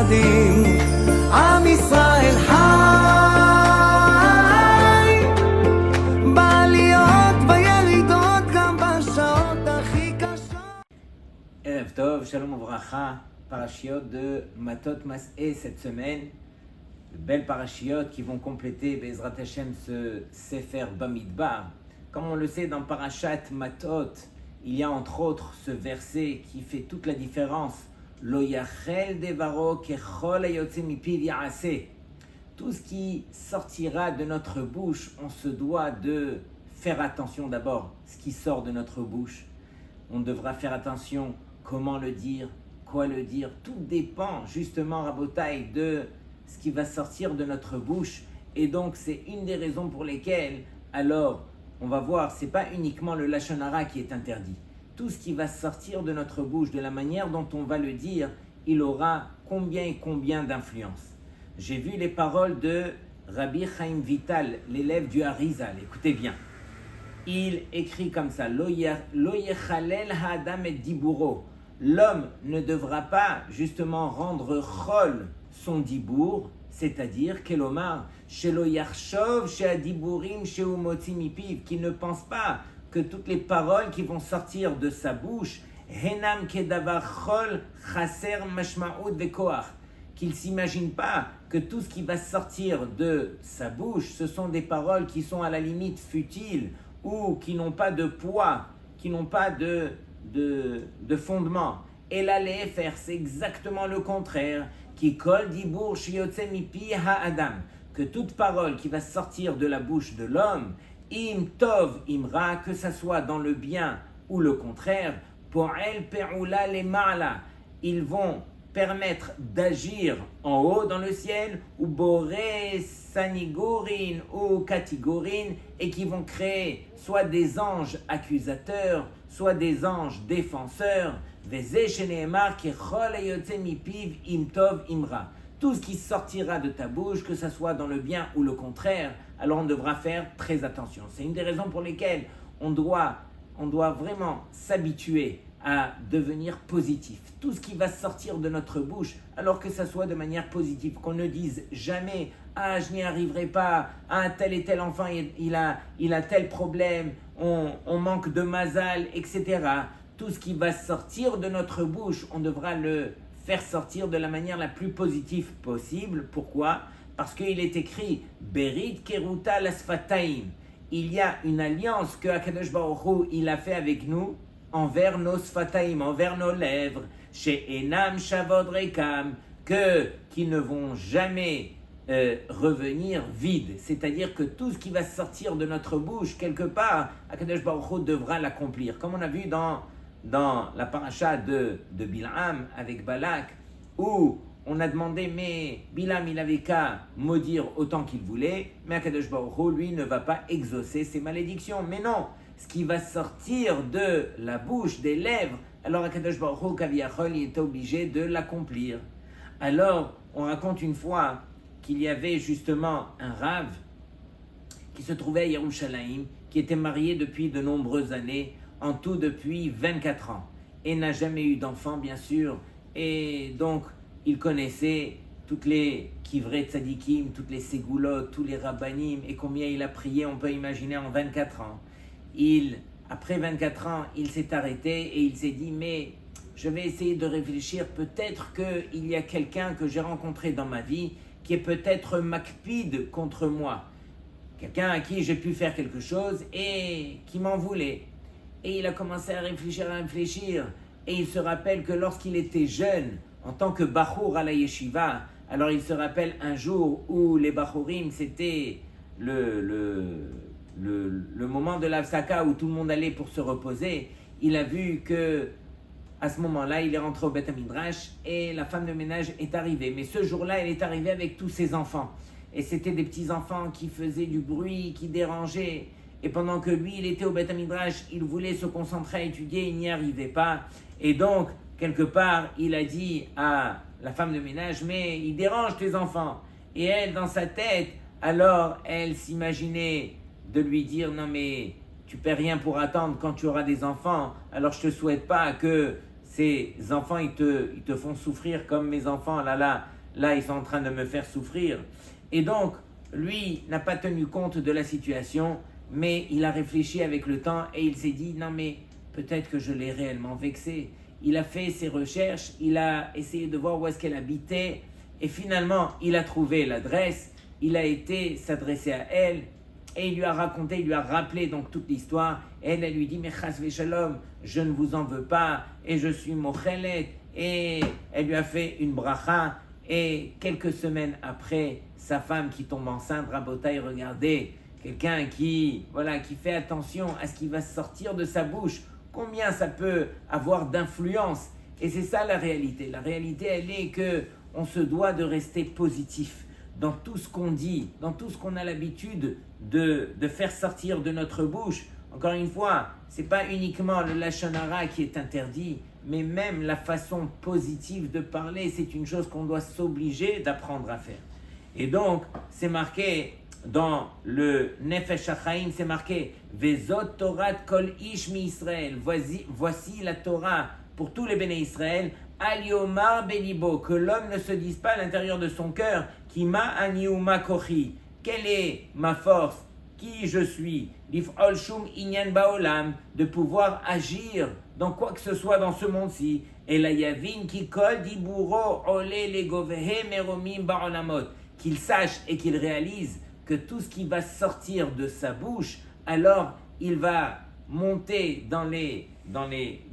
מאוחדים, עם ישראל חי, בעליות בירידות גם בשעות הכי קשות. Erev Tov, Shalom Uvracha, parachiotes de Matot Mas'eh cette semaine. De belles parachiotes qui vont compléter Be'ezrat Hashem ce Sefer Bamidbar. Comme on le sait dans Parashat Matot, il y a entre autres ce verset qui fait toute la différence. Lo yachel devaro kechol hayotze mipiv ya'aseh. Tout ce qui sortira de notre bouche, on se doit de faire attention d'abord, ce qui sort de notre bouche. On devra faire attention comment le dire, quoi le dire. Tout dépend justement, Rabotai, de ce qui va sortir de notre bouche. Et donc, c'est une des raisons pour lesquelles, alors, on va voir, c'est pas uniquement le Lashon Hara qui est interdit. Tout ce qui va sortir de notre bouche, de la manière dont on va le dire, il aura combien d'influence. J'ai vu les paroles de Rabbi Chaim Vital, l'élève du Harizal. Écoutez bien. Il écrit comme ça, Lo yechalel ha'adam et diburo. L'homme ne devra pas justement rendre chol son dibour, c'est-à-dire kelomar, shelo yarshov she'adiburim she'u motzi mipiv, qu'il ne pense pas que toutes les paroles qui vont sortir de sa bouche, henam kedavar chol chaser mashma'ut vekoach, qu'il ne s'imagine pas que tout ce qui va sortir de sa bouche, ce sont des paroles qui sont à la limite futiles ou qui n'ont pas de poids, qui n'ont pas de fondement. Et là, les faire, c'est exactement le contraire. Qui kol dibour sheyotze mipi ha'adam, que toute parole qui va sortir de la bouche de l'homme, im tov imra, que ça soit dans le bien ou le contraire, po'el pe'ula le ma'ala, ils vont permettre d'agir en haut dans le ciel, ou boré sanigorin ou katigorin, et qui vont créer soit des anges accusateurs, soit des anges défenseurs. Tout ce qui sortira de ta bouche, que ce soit dans le bien ou le contraire, alors on devra faire très attention. C'est une des raisons pour lesquelles on doit vraiment s'habituer à devenir positif. Tout ce qui va sortir de notre bouche, alors que ça soit de manière positive, qu'on ne dise jamais « Ah, je n'y arriverai pas, ah, tel et tel enfant, il a tel problème, on manque de mazal, etc. » Tout ce qui va sortir de notre bouche, on devra le faire sortir de la manière la plus positive possible. Pourquoi ? Parce qu'il est écrit « Berit keruta lasfataim ». Il y a une alliance que Akadosh Baruch Hu, il a fait avec nous, envers nos sfataim, envers nos lèvres, chez Enam Shavod Rekam, qui ne vont jamais revenir vides. C'est-à-dire que tout ce qui va sortir de notre bouche, quelque part, Akadosh Baruch Hu devra l'accomplir. Comme on a vu dans la paracha de Bilam avec Balak, où on a demandé, mais Bilam, il avait qu'à maudire autant qu'il voulait, mais Akadosh Baruch Hu, lui, ne va pas exaucer ses malédictions. Mais non, ce qui va sortir de la bouche, des lèvres, alors Akadosh Baruch Hu, Kaviyachol, il était obligé de l'accomplir. Alors, on raconte une fois qu'il y avait justement un Rav qui se trouvait à Yerushalayim, qui était marié depuis de nombreuses années, en tout depuis 24 ans, et n'a jamais eu d'enfant, bien sûr, et donc il connaissait toutes les kivrei tzadikim, toutes les ségoulottes, tous les rabbanim, et combien il a prié, on peut imaginer, en 24 ans. Après 24 ans, il s'est arrêté et il s'est dit, mais je vais essayer de réfléchir, peut-être qu'il y a quelqu'un que j'ai rencontré dans ma vie qui est peut-être makpid contre moi, quelqu'un à qui j'ai pu faire quelque chose et qui m'en voulait. Et il a commencé à réfléchir, et il se rappelle que lorsqu'il était jeune, en tant que bachour à la yeshiva, alors il se rappelle un jour où les bachourim, c'était le moment de l'Afsaka où tout le monde allait pour se reposer. Il a vu que à ce moment-là, il est rentré au Beth Midrash et la femme de ménage est arrivée. Mais ce jour-là, elle est arrivée avec tous ses enfants. Et c'était des petits-enfants qui faisaient du bruit, qui dérangeaient. Et pendant que lui, il était au Beth Midrash, il voulait se concentrer à étudier, il n'y arrivait pas. Et donc, quelque part, il a dit à la femme de ménage, mais il dérange tes enfants. Et elle, dans sa tête, alors, elle s'imaginait de lui dire, non mais tu paies rien pour attendre quand tu auras des enfants, alors je te souhaite pas que ces enfants, ils te font souffrir comme mes enfants, là, là ils sont en train de me faire souffrir. Et donc, lui n'a pas tenu compte de la situation, mais il a réfléchi avec le temps et il s'est dit, non mais peut-être que je l'ai réellement vexée. Il a fait ses recherches, il a essayé de voir où est-ce qu'elle habitait, et finalement, il a trouvé l'adresse, il a été s'adresser à elle, et il lui a raconté, il lui a rappelé donc toute l'histoire, et elle lui dit, mais chas v'shalom, je ne vous en veux pas, et je suis mochelet, et elle lui a fait une bracha, et quelques semaines après, sa femme qui tombe enceinte, Rabotai, regardez, quelqu'un qui fait attention à ce qui va sortir de sa bouche, combien ça peut avoir d'influence. Et c'est ça la réalité. La réalité, elle est qu'on se doit de rester positif dans tout ce qu'on dit, dans tout ce qu'on a l'habitude de faire sortir de notre bouche. Encore une fois, ce n'est pas uniquement le lashon hara qui est interdit, mais même la façon positive de parler, c'est une chose qu'on doit s'obliger d'apprendre à faire. Et donc, c'est marqué dans le Nefesh HaChaim, c'est marqué Vezot Torat Kol Ish Mi Israël. Voici la Torah pour tous les béné Israël. Al Yomar Belibo, que l'homme ne se dise pas à l'intérieur de son cœur, Kima Aniuma Kochi, quelle est ma force, qui je suis, Lif'ol Shum Inyan Baolam, de pouvoir agir dans quoi que ce soit dans ce monde-ci. Et la Yavin qui Kol Diburo Ole Legovehe Meromim Baolamot, qu'il sache et qu'il réalise que tout ce qui va sortir de sa bouche, alors il va monter dans les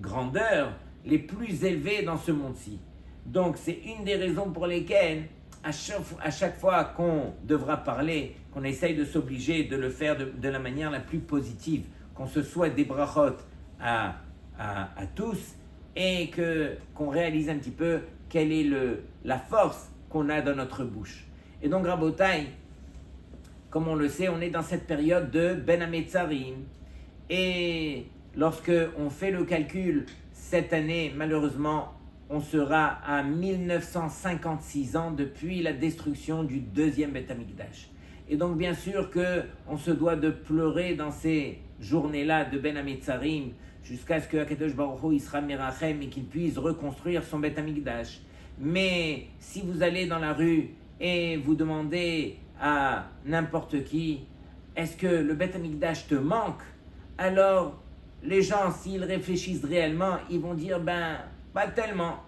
grandeurs les plus élevées dans ce monde-ci. Donc c'est une des raisons pour lesquelles à chaque fois qu'on devra parler, qu'on essaye de s'obliger de le faire de la manière la plus positive, qu'on se souhaite des brachot à tous et qu'on réalise un petit peu quelle est la force qu'on a dans notre bouche. Et donc Rabotai, comme on le sait, on est dans cette période de Ben Hametzarim. Et lorsque on fait le calcul, cette année, malheureusement, on sera à 1956 ans depuis la destruction du deuxième Beth Amikdash. Et donc, bien sûr qu'on se doit de pleurer dans ces journées-là de Ben Hametzarim jusqu'à ce que Akadosh Baruch Hu Yisra Merachem et qu'il puisse reconstruire son Beth Amikdash. Mais si vous allez dans la rue et vous demandez à n'importe qui, est-ce que le Beth Amikdash te manque? Alors, les gens, s'ils réfléchissent réellement, ils vont dire, pas tellement.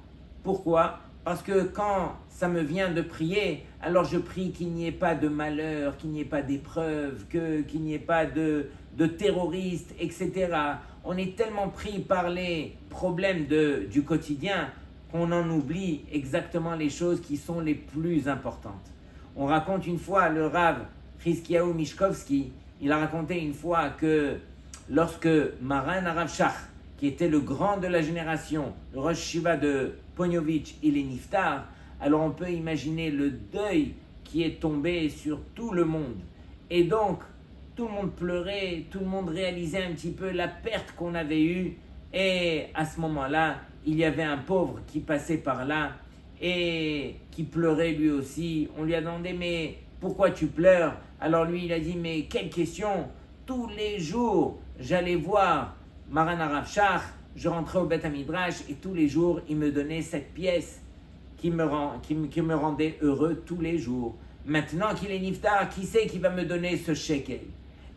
Pourquoi? Parce que quand ça me vient de prier, alors je prie qu'il n'y ait pas de malheur, qu'il n'y ait pas d'épreuve, qu'il n'y ait pas de terroristes, etc. On est tellement pris par les problèmes du quotidien qu'on en oublie exactement les choses qui sont les plus importantes. On raconte une fois, le Rav Chizkiyahu Mishkovsky, il a raconté une fois que lorsque Maran Harav Shach, qui était le grand de la génération, le Rosh Shiva de Ponyovitch, il est niftar, alors on peut imaginer le deuil qui est tombé sur tout le monde. Et donc, tout le monde pleurait, tout le monde réalisait un petit peu la perte qu'on avait eue. Et à ce moment-là, il y avait un pauvre qui passait par là et qui pleurait lui aussi. On lui a demandé, mais pourquoi tu pleures? Alors lui, il a dit, mais quelle question! Tous les jours, j'allais voir Maran Harav Shach, je rentrais au Beth Midrash et tous les jours, il me donnait cette pièce qui me rendait heureux tous les jours. Maintenant qu'il est niftar, qui c'est qui va me donner ce shekel?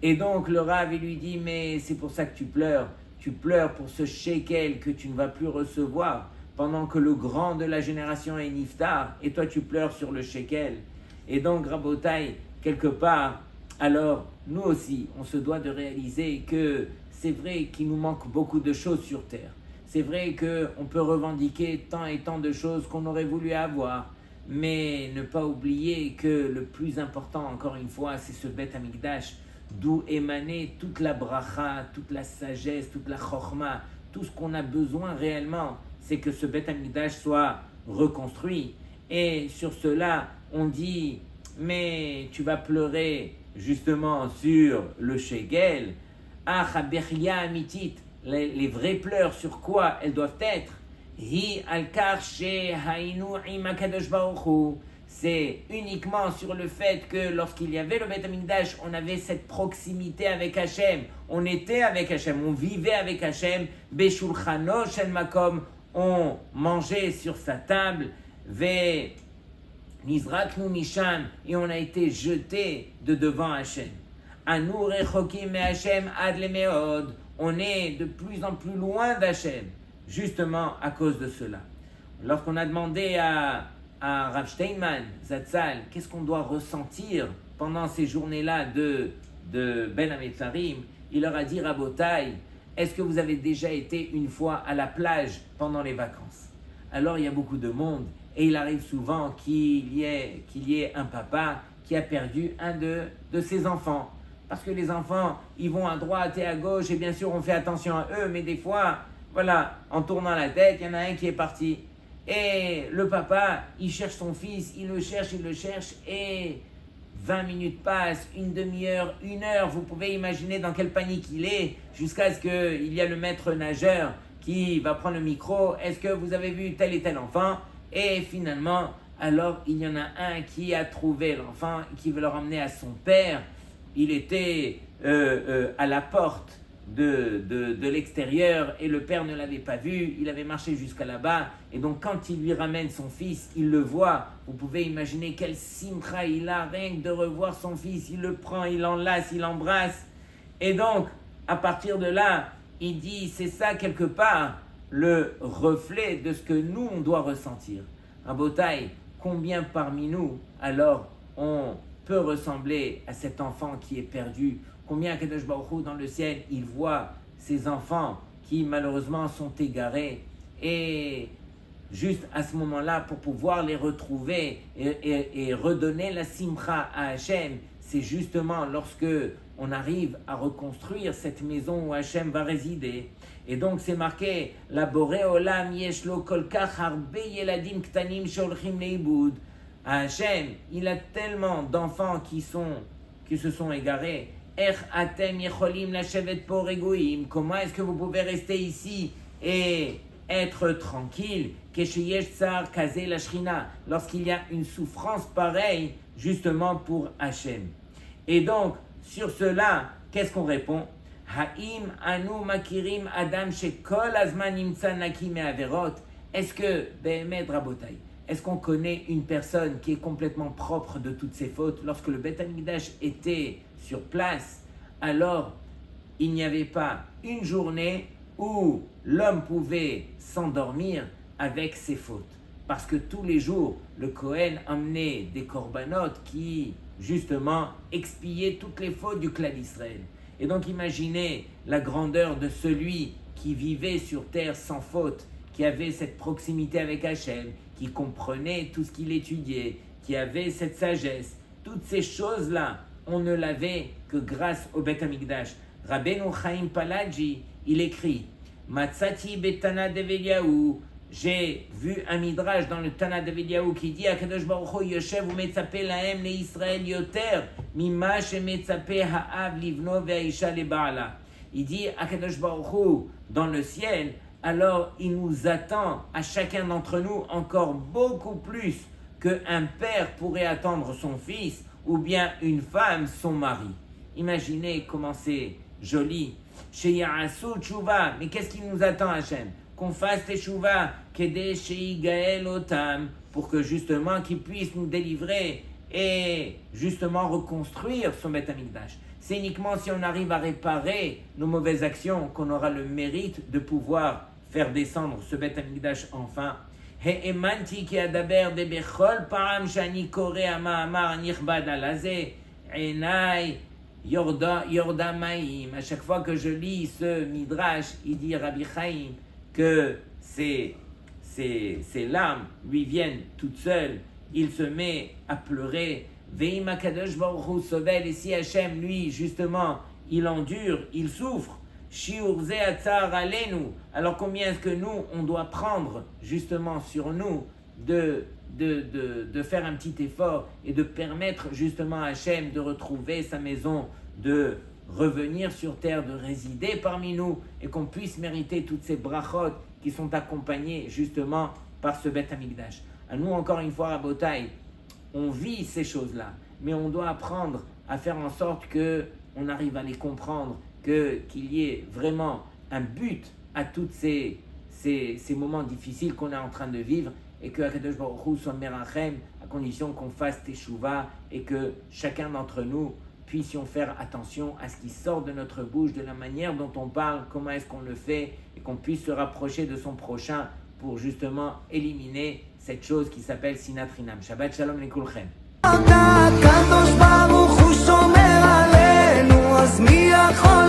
Et donc le Rav, il lui dit, mais c'est pour ça que tu pleures. Tu pleures pour ce shekel que tu ne vas plus recevoir pendant que le grand de la génération est niftar et toi tu pleures sur le shekel. Et donc Rabotai, quelque part, alors nous aussi, on se doit de réaliser que c'est vrai qu'il nous manque beaucoup de choses sur terre. C'est vrai qu'on peut revendiquer tant et tant de choses qu'on aurait voulu avoir, mais ne pas oublier que le plus important, encore une fois, c'est ce Beth Amikdash, d'où émanait toute la bracha, toute la sagesse, toute la chokhma, tout ce qu'on a besoin réellement, c'est que ce Beth Amikdash soit reconstruit. Et sur cela, on dit, mais tu vas pleurer justement sur le shegel. Ah, Bechia Amitit, les vrais pleurs, sur quoi elles doivent être? Hi al-kar she'hainu im HaKadosh Baruch Hu. C'est uniquement sur le fait que lorsqu'il y avait le Beth Amikdash, on avait cette proximité avec Hachem. On était avec Hachem, on vivait avec Hachem. Beshulchano shel makom, on mangeait sur sa table. Ve Nizraknu Misham, et on a été jeté de devant Hachem. Anu rechokim me Hachem ad lemeod, on est de plus en plus loin d'Hachem, justement à cause de cela. Lorsqu'on a demandé à Rav Steinman, Zatzal, qu'est-ce qu'on doit ressentir pendant ces journées-là de Ben Hametzarim, il leur a dit, Rabotai, est-ce que vous avez déjà été une fois à la plage pendant les vacances? Alors il y a beaucoup de monde et il arrive souvent qu'il y ait un papa qui a perdu un de ses enfants. Parce que les enfants, ils vont à droite et à gauche et bien sûr on fait attention à eux, mais des fois, voilà, en tournant la tête, il y en a un qui est parti. Et le papa, il cherche son fils, il le cherche et 20 minutes passent, une demi-heure, 1 heure, vous pouvez imaginer dans quelle panique il est, jusqu'à ce qu'il y a le maître nageur qui va prendre le micro, est-ce que vous avez vu tel et tel enfant? Et finalement, alors il y en a un qui a trouvé l'enfant, qui veut le ramener à son père, il était à la porte de l'extérieur et le père ne l'avait pas vu, il avait marché jusqu'à là-bas et donc quand il lui ramène son fils, il le voit, vous pouvez imaginer quel simcha il a rien que de revoir son fils, il le prend, il l'enlace, il l'embrasse et donc à partir de là, il dit c'est ça quelque part le reflet de ce que nous on doit ressentir. Rabotai, combien parmi nous alors on peut ressembler à cet enfant qui est perdu? Combien Kadosh Baruch Hu dans le ciel, il voit ces enfants qui malheureusement sont égarés et juste à ce moment-là pour pouvoir les retrouver et redonner la simcha à Hachem, c'est justement lorsque on arrive à reconstruire cette maison où Hachem va résider. Et donc c'est marqué la Boré Olam yeshlo kol kach harbe yeladim ktanim sholchim leibud. Hachem, il a tellement d'enfants qui se sont égarés. Comment est-ce que vous pouvez rester ici et être tranquille lorsqu'il y a une souffrance pareille justement pour Hachem? Et donc, sur cela, qu'est-ce qu'on répond? Haim anu makirim adam shekol azman nimtza naki me'averot. Est-ce que, Be'emet Rabotai, est-ce qu'on connaît une personne qui est complètement propre de toutes ses fautes? Lorsque le Beth Amikdash était sur place, alors il n'y avait pas une journée où l'homme pouvait s'endormir avec ses fautes. Parce que tous les jours, le Kohen emmenait des corbanotes qui, justement, expiaient toutes les fautes du clan d'Israël. Et donc imaginez la grandeur de celui qui vivait sur terre sans faute, qui avait cette proximité avec Hachem, qui comprenait tout ce qu'il étudiait, qui avait cette sagesse. Toutes ces choses-là, on ne l'avait que grâce au Beth Amikdash. Rabbeinu Chaim Palaji, il écrit Matzati betana d'Eveliaou. J'ai vu un midrash dans le Tana d'Eveliaou qui dit Akadosh Baruch Hu yoshev umetzape lahem le Israël yoter mima shemetzape ha'av livno ve'aisha lebaala. Il dit Akadosh Baruch Hu dans le ciel, alors il nous attend à chacun d'entre nous encore beaucoup plus qu'un père pourrait attendre son fils ou bien une femme son mari. Imaginez comment c'est joli. Sheya'asu tshuva, mais qu'est-ce qui nous attend Hachem? Qu'on fasse teshuva, kede sheigael otam, pour que justement qu'il puisse nous délivrer et justement reconstruire son Beth Amikdash. C'est uniquement si on arrive à réparer nos mauvaises actions qu'on aura le mérite de pouvoir faire descendre ce Beth Amikdash enfin. He'emanti ki adaber de bechol param shani kore ama'amar nichbad alazeh enai yorda maim. À chaque fois que je lis ce midrash, il dit Rabbi Chaim que ces larmes lui viennent toutes seules. Il se met à pleurer. Ve'im HaKadosh Baruch Hu sovel, et si Hachem, lui, justement, il endure, il souffre. Shiur ze atzar alenu. Alors combien est-ce que nous, on doit prendre justement sur nous de faire un petit effort et de permettre justement à Hachem de retrouver sa maison, de revenir sur terre, de résider parmi nous et qu'on puisse mériter toutes ces brachot qui sont accompagnées justement par ce Beth Amikdash. À nous, encore une fois, Rabotai, on vit ces choses-là, mais on doit apprendre à faire en sorte qu'on arrive à les comprendre, qu'il y ait vraiment un but à tous ces moments difficiles qu'on est en train de vivre et que Akadosh Baruch Hu soit merachem, à condition qu'on fasse teshuva et que chacun d'entre nous puissions faire attention à ce qui sort de notre bouche, de la manière dont on parle, comment est-ce qu'on le fait, et qu'on puisse se rapprocher de son prochain pour justement éliminer cette chose qui s'appelle Sinat Chinam. Shabbat Shalom Lekulchem. הקדוש ברוך הוא שומר עלינו, אז מי יכול